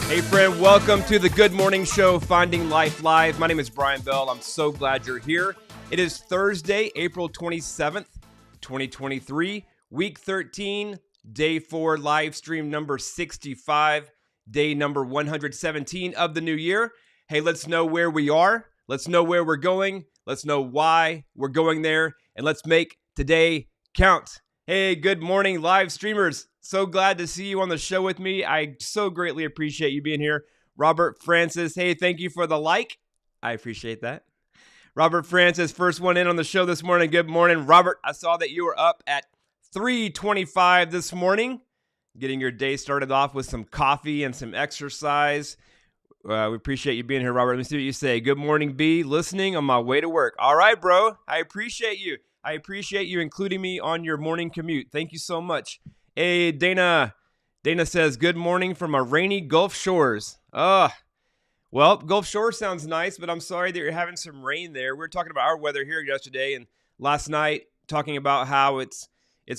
Hey friend, welcome to the Good Morning Show, Finding Life Live. My name is Brian Bell. I'm so glad you're here. It is Thursday, April 27th, 2023, week 13, day 4, live stream number 65, day number 117 of the new year. Hey, let's know where we are. Let's know where we're going. Let's know why we're going there. And let's make today count. Hey, good morning, live streamers. So glad to see you on the show with me. I so greatly appreciate you being here. Robert Francis, hey, thank you for the like. I appreciate that. Robert Francis, first one in on the show this morning. Good morning, Robert. I saw that you were up at 3:25 this morning, getting your day started off with some coffee and some exercise. We appreciate you being here, Robert. Let me see what you say. Good morning, B. Listening on my way to work. All right, bro. I appreciate you. I appreciate you including me on your morning commute. Thank you so much. Hey, Dana. Dana says, good morning from a rainy Gulf Shores. Well, Gulf Shores sounds nice, but I'm sorry that you're having some rain there. We were talking about our weather here yesterday and last night, talking about how it's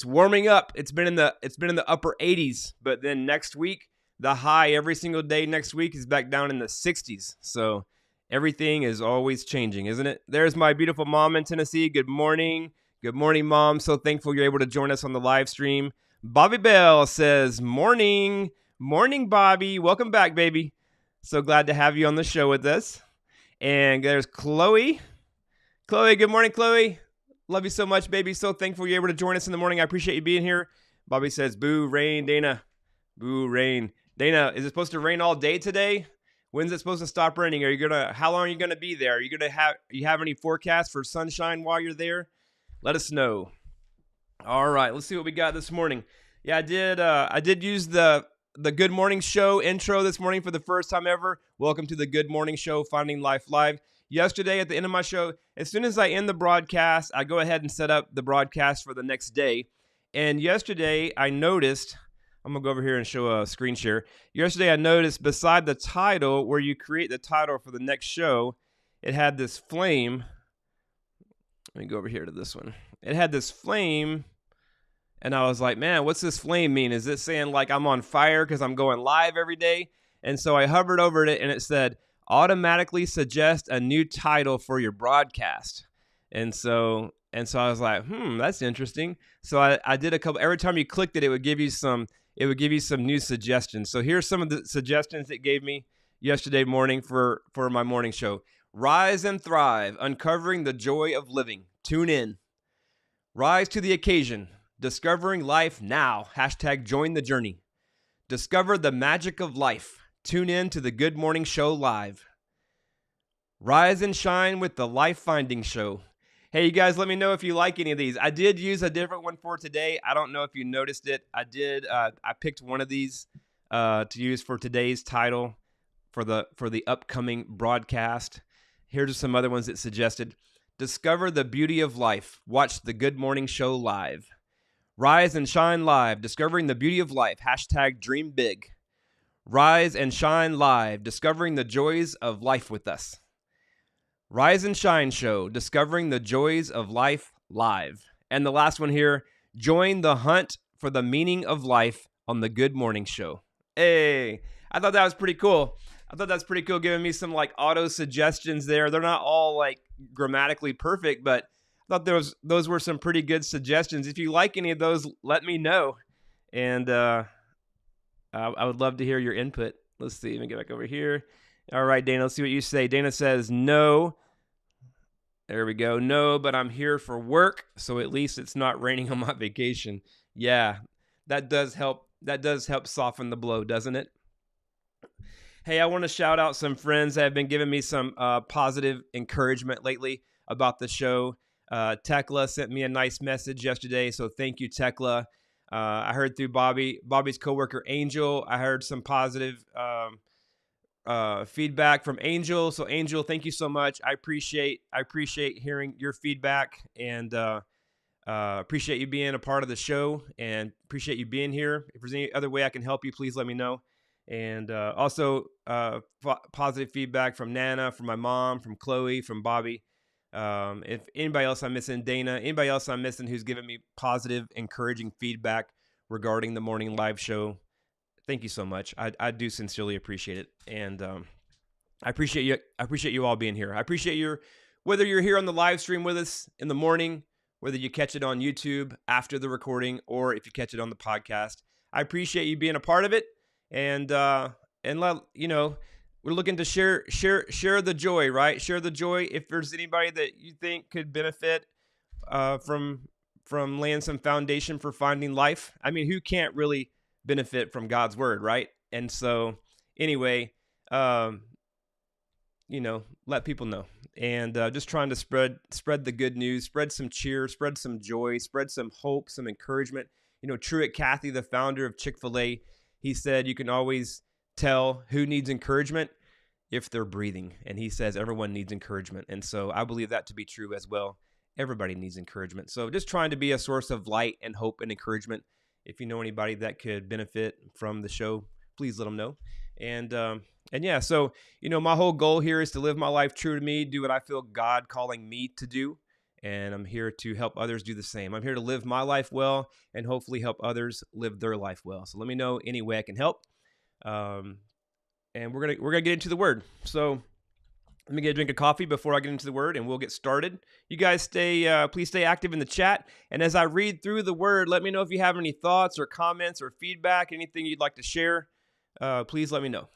warming up. It's been in the upper 80s, but then next week, the high every single day next week is back down in the 60s. So everything is always changing, isn't it? There's my beautiful mom in Tennessee. Good morning. Good morning, Mom. So thankful you're able to join us on the live stream. Bobby Bell says, morning. Morning, Bobby. Welcome back, baby. So glad to have you on the show with us. And there's Chloe. Chloe, good morning, Chloe. Love you so much, baby. So thankful you're able to join us in the morning. I appreciate you being here. Bobby says, boo, rain, Dana. Boo, rain. Dana, is it supposed to rain all day today? When's it supposed to stop raining? How long are you gonna be there? You have any forecast for sunshine while you're there? Let us know. All right, let's see what we got this morning. Yeah, I did use the Good Morning Show intro this morning for the first time ever. Welcome to the Good Morning Show, Finding Life Live. Yesterday at the end of my show, as soon as I end the broadcast, I go ahead and set up the broadcast for the next day. And yesterday I noticed, I'm going to go over here and show a screen share. Yesterday I noticed beside the title, where you create the title for the next show, it had this flame. Let me go over here to this one. It had this flame, and I was like, man, what's this flame mean? Is it saying like I'm on fire because I'm going live every day? And so I hovered over it, and it said, automatically suggest a new title for your broadcast. And so I was like, that's interesting. So I did a couple. Every time you clicked it, it would give you some new suggestions. So here's some of the suggestions it gave me yesterday morning for my morning show. Rise and thrive, uncovering the joy of living. Tune in. Rise to the occasion. Discovering life now. # join the journey. Discover the magic of life. Tune in to the Good Morning Show live. Rise and shine with the Life Finding Show. Hey, you guys, let me know if you like any of these. I did use a different one for today. I don't know if you noticed it. I picked one of these to use for today's title for the upcoming broadcast. Here's some other ones that suggested. Discover the beauty of life. Watch the Good Morning Show live. Rise and shine live. Discovering the beauty of life. # dream big. Rise and shine live. Discovering the joys of life with us. Rise and Shine Show. Discovering the joys of life live. And the last one here. Join the hunt for the meaning of life on the Good Morning Show. Hey, I thought that was pretty cool. Giving me some like auto suggestions there. They're not all like grammatically perfect, but I thought those were some pretty good suggestions. If you like any of those, let me know. And I would love to hear your input. Let's see. Let me get back over here. All right, Dana, let's see what you say. Dana says, no. There we go. No, but I'm here for work, so at least it's not raining on my vacation. Yeah, that does help. That does help soften the blow, doesn't it? Hey, I want to shout out some friends that have been giving me some positive encouragement lately about the show. Tekla sent me a nice message yesterday, so thank you, Tekla. I heard through Bobby's coworker, Angel. I heard some positive feedback from Angel. So, Angel, thank you so much. I appreciate hearing your feedback, and appreciate you being a part of the show, and appreciate you being here. If there's any other way I can help you, please let me know. And also positive feedback from Nana, from my mom, from Chloe, from Bobby. If anybody else I'm missing, Dana, anybody else I'm missing who's given me positive, encouraging feedback regarding the morning live show, thank you so much. I do sincerely appreciate it. And I appreciate you. I appreciate you all being here. I appreciate whether you're here on the live stream with us in the morning, whether you catch it on YouTube after the recording, or if you catch it on the podcast. I appreciate you being a part of it, and let we're looking to share the joy, right? Share the joy. If there's anybody that you think could benefit from laying some foundation for finding life, I mean, who can't really benefit from God's word, right? And so, anyway. Let people know, and just trying to spread the good news, spread some cheer, spread some joy, spread some hope, some encouragement. Truett Cathy, the founder of Chick-fil-A, he said you can always tell who needs encouragement if they're breathing, and he says everyone needs encouragement, and so I believe that to be true as well. Everybody needs encouragement, so just trying to be a source of light and hope and encouragement. If you know anybody that could benefit from the show, please let them know. And yeah, so, my whole goal here is to live my life true to me, do what I feel God calling me to do. And I'm here to help others do the same. I'm here to live my life well and hopefully help others live their life well. So let me know any way I can help. And we're gonna get into the word. So let me get a drink of coffee before I get into the word, and we'll get started. You guys please stay active in the chat. And as I read through the word, let me know if you have any thoughts or comments or feedback, anything you'd like to share. Please let me know.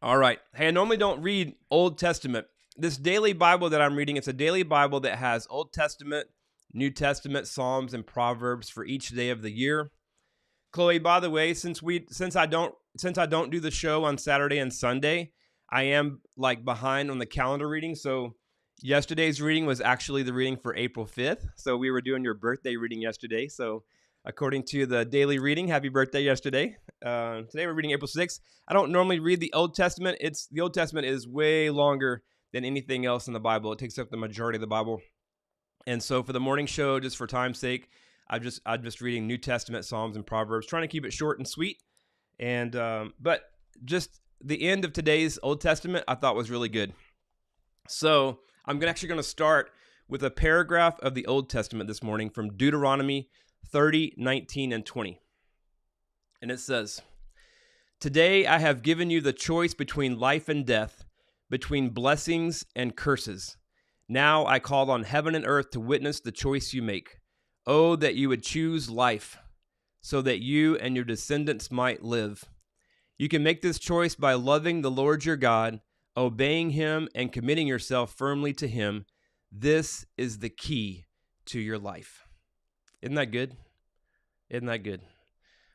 All right. Hey, I normally don't read Old Testament. This daily Bible that I'm reading, it's a daily Bible that has Old Testament, New Testament, Psalms, and Proverbs for each day of the year. Chloe, by the way, since I don't do the show on Saturday and Sunday, I am behind on the calendar reading. So yesterday's reading was actually the reading for April 5th. So we were doing your birthday reading yesterday. So according to the daily reading, happy birthday yesterday. Today we're reading April 6th. I don't normally read the Old Testament. The Old Testament is way longer than anything else in the Bible. It takes up the majority of the Bible. And so for the morning show, just for time's sake, I'm just reading New Testament, Psalms, and Proverbs, trying to keep it short and sweet. And but just the end of today's Old Testament, I thought was really good. So I'm actually going to start with a paragraph of the Old Testament this morning from Deuteronomy 30, 19, and 20. And it says, "Today I have given you the choice between life and death, between blessings and curses. Now I call on heaven and earth to witness the choice you make. Oh, that you would choose life, so that you and your descendants might live. You can make this choice by loving the Lord your God, obeying him, and committing yourself firmly to him. This is the key to your life." Isn't that good? Isn't that good?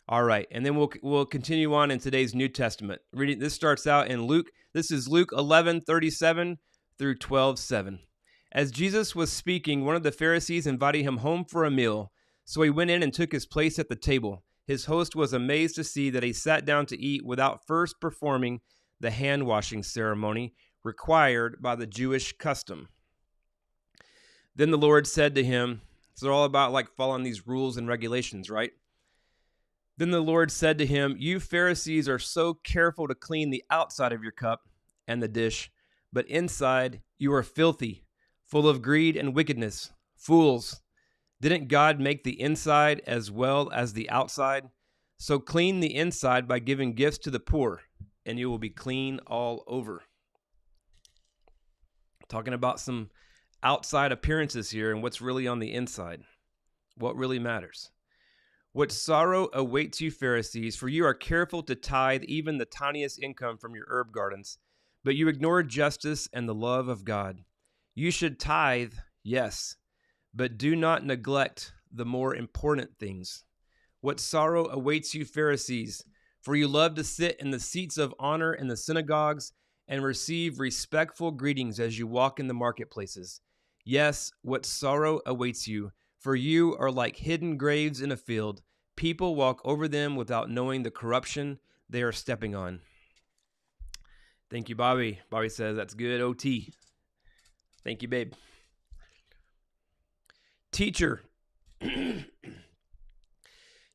All right, and then we'll continue on in today's New Testament. Reading this starts out in Luke. This is Luke 11:37 through 12:7. As Jesus was speaking, one of the Pharisees invited him home for a meal. So he went in and took his place at the table. His host was amazed to see that he sat down to eat without first performing the hand-washing ceremony required by the Jewish custom. Then the Lord said to him, so they're all about following these rules and regulations, right? Then the Lord said to him, "You Pharisees are so careful to clean the outside of your cup and the dish, but inside you are filthy, full of greed and wickedness. Fools, didn't God make the inside as well as the outside? So clean the inside by giving gifts to the poor, and you will be clean all over." Talking about some outside appearances here and what's really on the inside. What really matters. "What sorrow awaits you, Pharisees, for you are careful to tithe even the tiniest income from your herb gardens, but you ignore justice and the love of God. You should tithe, yes, but do not neglect the more important things. What sorrow awaits you, Pharisees, for you love to sit in the seats of honor in the synagogues and receive respectful greetings as you walk in the marketplaces. Yes, what sorrow awaits you, for you are like hidden graves in a field. People walk over them without knowing the corruption they are stepping on." Thank you, Bobby. Bobby says, "That's good, OT." Thank you, babe. "Teacher,"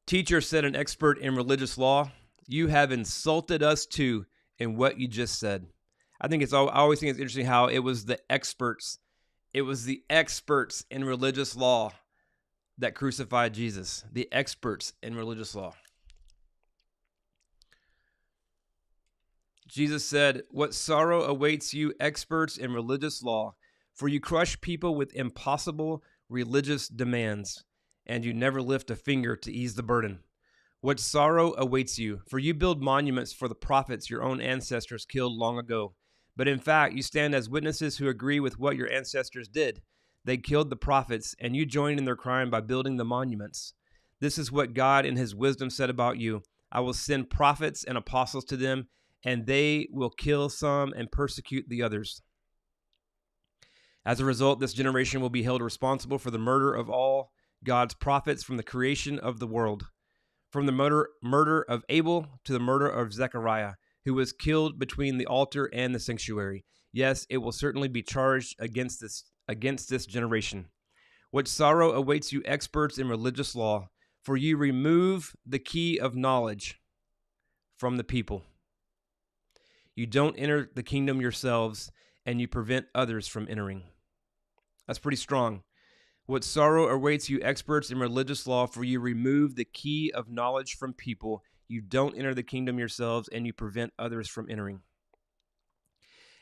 Teacher, said an expert in religious law, you have insulted us too in what you just said. I always think it's interesting how it was the experts in religious law that crucified Jesus. The experts in religious law. Jesus said, what sorrow awaits you, experts in religious law, for you crush people with impossible religious demands, and you never lift a finger to ease the burden. What sorrow awaits you, for you build monuments for the prophets your own ancestors killed long ago. But in fact, you stand as witnesses who agree with what your ancestors did. They killed the prophets, and you joined in their crime by building the monuments. This is what God in his wisdom said about you. I will send prophets and apostles to them, and they will kill some and persecute the others. As a result, this generation will be held responsible for the murder of all God's prophets from the creation of the world. From the murder of Abel to the murder of Zechariah, who was killed between the altar and the sanctuary. Yes, it will certainly be charged against this generation. What sorrow awaits you, experts in religious law, for you remove the key of knowledge from the people. You don't enter the kingdom yourselves, and you prevent others from entering. That's pretty strong. What sorrow awaits you, experts in religious law, for you remove the key of knowledge from people. You don't enter the kingdom yourselves, and you prevent others from entering.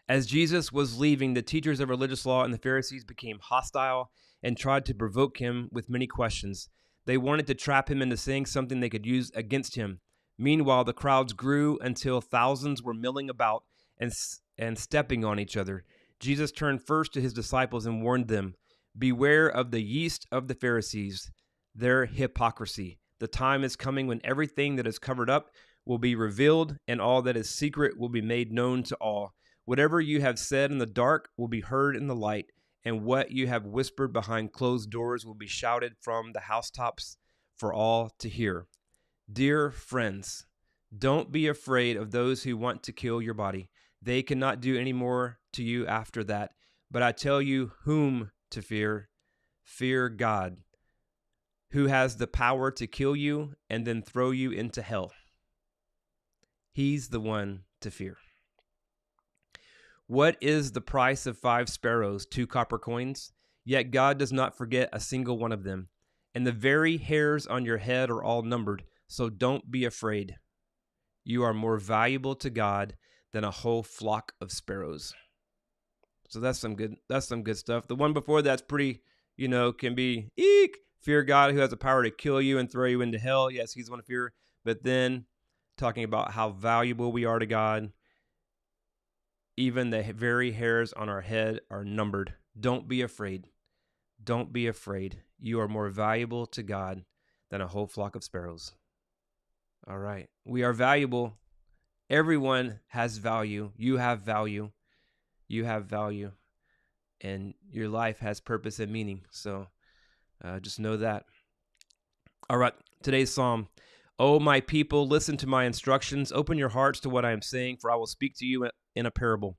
As Jesus was leaving, the teachers of religious law and the Pharisees became hostile and tried to provoke him with many questions. They wanted to trap him into saying something they could use against him. Meanwhile, the crowds grew until thousands were milling about and stepping on each other. Jesus turned first to his disciples and warned them, beware of the yeast of the Pharisees, their hypocrisy. The time is coming when everything that is covered up will be revealed, and all that is secret will be made known to all. Whatever you have said in the dark will be heard in the light, and what you have whispered behind closed doors will be shouted from the housetops for all to hear. Dear friends, don't be afraid of those who want to kill your body. They cannot do any more to you after that. But I tell you whom to fear. Fear God, who has the power to kill you and then throw you into hell. He's the one to fear. What is the price of 5 sparrows, 2 copper coins? Yet God does not forget a single one of them. And the very hairs on your head are all numbered. So don't be afraid. You are more valuable to God than a whole flock of sparrows. So that's some good stuff. The one before that's pretty, can be, eek, fear God who has the power to kill you and throw you into hell. Yes, he's the one to fear. But then talking about how valuable we are to God. Even the very hairs on our head are numbered. Don't be afraid. Don't be afraid. You are more valuable to God than a whole flock of sparrows. All right. We are valuable. Everyone has value. You have value. You have value. And your life has purpose and meaning. So just know that. All right. Today's psalm. Oh, my people, listen to my instructions. Open your hearts to what I am saying, for I will speak to you in a parable.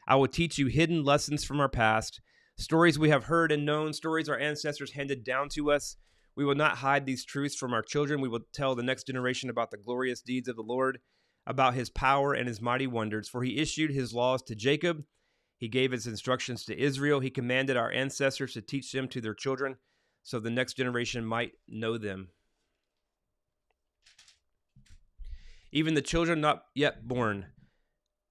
I will teach you hidden lessons from our past, stories we have heard and known, stories our ancestors handed down to us. We will not hide these truths from our children. We will tell the next generation about the glorious deeds of the Lord, about his power and his mighty wonders. For he issued his laws to Jacob. He gave his instructions to Israel. He commanded our ancestors to teach them to their children, so the next generation might know them. Even the children not yet born,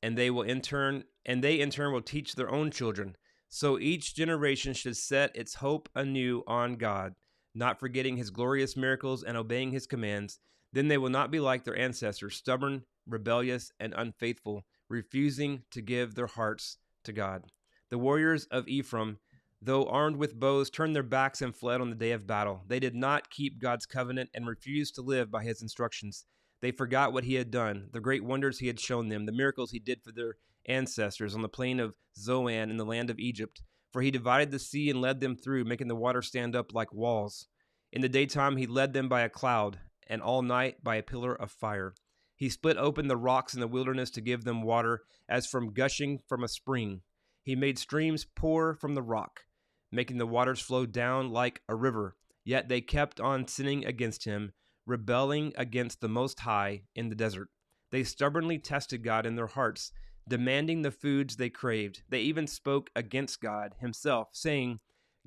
and they in turn will teach their own children. So each generation should set its hope anew on God, not forgetting his glorious miracles and obeying his commands. Then they will not be like their ancestors, stubborn, rebellious, and unfaithful, refusing to give their hearts to God. The warriors of Ephraim, though armed with bows, turned their backs and fled on the day of battle. They did not keep God's covenant and refused to live by his instructions. They forgot what he had done, the great wonders he had shown them, the miracles he did for their ancestors on the plain of Zoan in the land of Egypt. For he divided the sea and led them through, making the water stand up like walls. In the daytime he led them by a cloud, and all night by a pillar of fire. He split open the rocks in the wilderness to give them water, as from gushing from a spring. He made streams pour from the rock, making the waters flow down like a river. Yet they kept on sinning against him, rebelling against the Most High in the desert. They stubbornly tested God in their hearts, demanding the foods they craved. They even spoke against God himself, saying,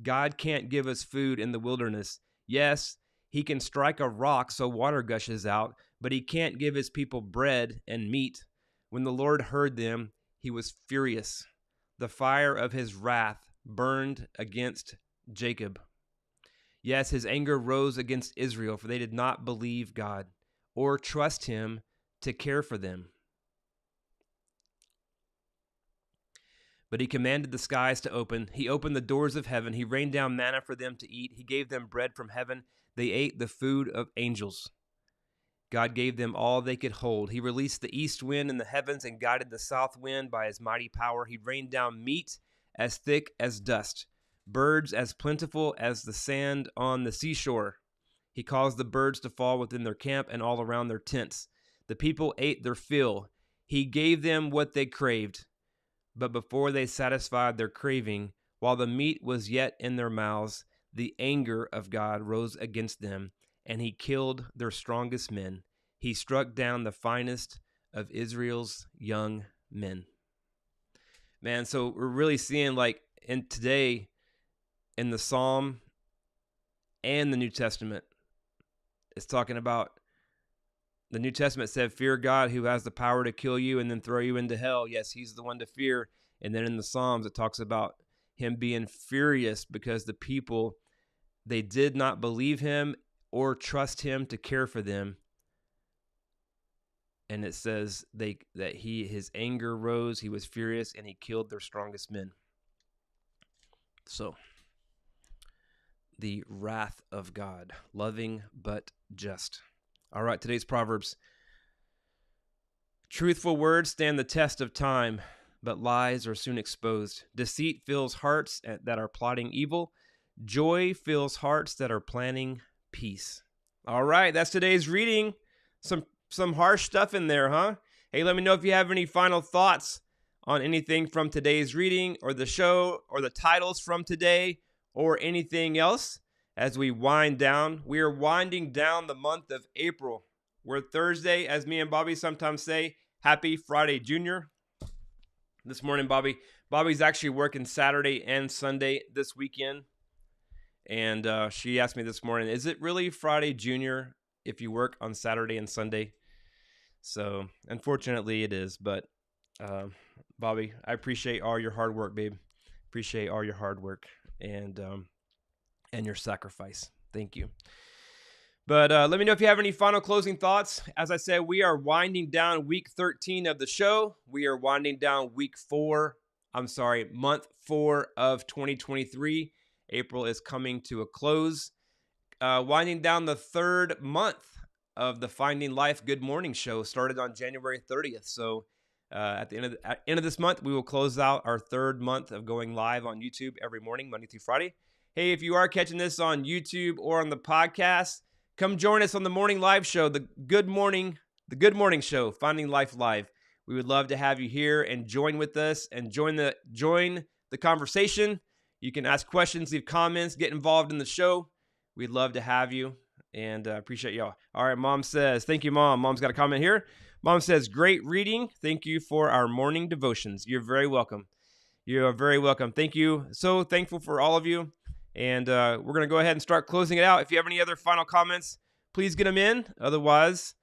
God can't give us food in the wilderness. Yes, he can strike a rock so water gushes out, but he can't give his people bread and meat. When the Lord heard them, he was furious. The fire of his wrath burned against Jacob. Yes, his anger rose against Israel, for they did not believe God or trust him to care for them. But he commanded the skies to open. He opened the doors of heaven. He rained down manna for them to eat. He gave them bread from heaven. They ate the food of angels. God gave them all they could hold. He released the east wind in the heavens and guided the south wind by his mighty power. He rained down meat as thick as dust, birds as plentiful as the sand on the seashore. He caused the birds to fall within their camp and all around their tents. The people ate their fill. He gave them what they craved. But before they satisfied their craving, while the meat was yet in their mouths, the anger of God rose against them, and he killed their strongest men. He struck down the finest of Israel's young men. Man, so we're really seeing, like, in today, in the Psalm and the New Testament, it's talking about, the New Testament said, fear God who has the power to kill you and then throw you into hell. Yes, he's the one to fear. And then in the Psalms, it talks about him being furious because the people, they did not believe him or trust him to care for them. And it says that his anger rose, he was furious, and he killed their strongest men. So, the wrath of God, loving but just. All right, today's Proverbs. Truthful words stand the test of time, but lies are soon exposed. Deceit fills hearts that are plotting evil. Joy fills hearts that are planning peace. All right, that's today's reading. Some harsh stuff in there, huh? Hey, let me know if you have any final thoughts on anything from today's reading or the show or the titles from today or anything else. As we wind down, we are winding down the month of April. We're Thursday, as me and Bobby sometimes say, happy Friday, Junior. This morning, Bobby's actually working Saturday and Sunday this weekend. And she asked me this morning, is it really Friday, Junior, if you work on Saturday and Sunday? So, unfortunately, it is. But, Bobby, I appreciate all your hard work, babe. Appreciate all your hard work. And your sacrifice. Thank you. But let me know if you have any final closing thoughts. As I said, we are winding down week 13 of the show. We are winding down month 4 of 2023. April is coming to a close. Winding down the third month of the Finding Life Good Morning show, started on January 30th. So at the end of this month, we will close out our third month of going live on YouTube every morning, Monday through Friday. Hey, if you are catching this on YouTube or on the podcast, come join us on the morning live show, the Good Morning Show, Finding Life Live. We would love to have you here and join with us and join the conversation. You can ask questions, leave comments, get involved in the show. We'd love to have you, and appreciate y'all. All right, Mom says, thank you, Mom. Mom's got a comment here. Mom says, great reading. Thank you for our morning devotions. You're very welcome. You are very welcome. Thank you. So thankful for all of you. And we're going to go ahead and start closing it out. If you have any other final comments, please get them in. Otherwise,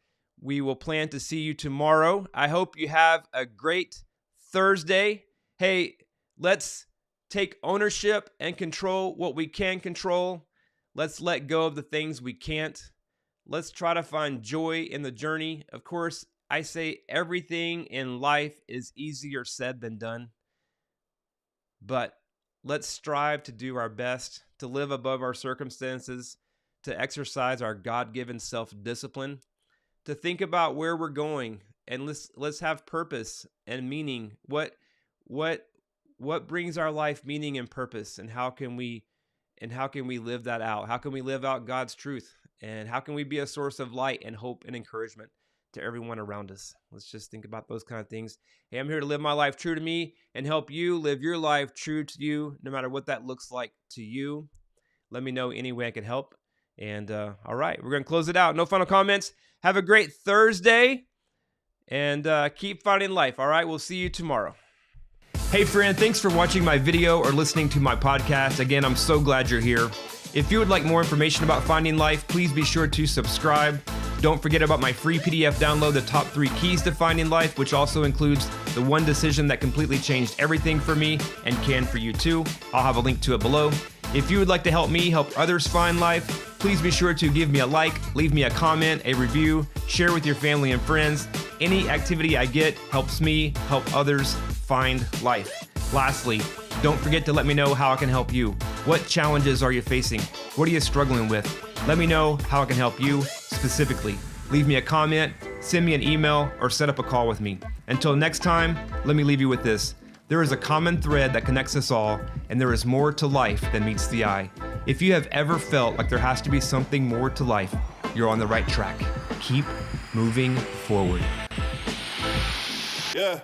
we will plan to see you tomorrow. I hope you have a great Thursday. Hey, let's take ownership and control what we can control. Let's let go of the things we can't. Let's try to find joy in the journey. Of course, I say everything in life is easier said than done. But let's strive to do our best, to live above our circumstances, to exercise our God-given self-discipline, to think about where we're going, and let's have purpose and meaning. What brings our life meaning and purpose, and how can we live that out? How can we live out God's truth? And how can we be a source of light and hope and encouragement to everyone around us? Let's just think about those kind of things. Hey, I'm here to live my life true to me and help you live your life true to you, no matter what that looks like to you. Let me know any way I can help. And all right, we're going to close it out. No final comments. Have a great Thursday, and keep finding life. All right, we'll see you tomorrow. Hey friend, thanks for watching my video or listening to my podcast. Again, I'm so glad you're here. If you would like more information about finding life, please be sure to subscribe. Don't forget about my free PDF download, The Top 3 Keys to Finding Life, which also includes the one decision that completely changed everything for me and can for you too. I'll have a link to it below. If you would like to help me help others find life, please be sure to give me a like, leave me a comment, a review, share with your family and friends. Any activity I get helps me help others find life. Lastly, don't forget to let me know how I can help you. What challenges are you facing? What are you struggling with? Let me know how I can help you specifically. Leave me a comment, send me an email, or set up a call with me. Until next time, let me leave you with this. There is a common thread that connects us all, and there is more to life than meets the eye. If you have ever felt like there has to be something more to life, you're on the right track. Keep moving forward. Yeah.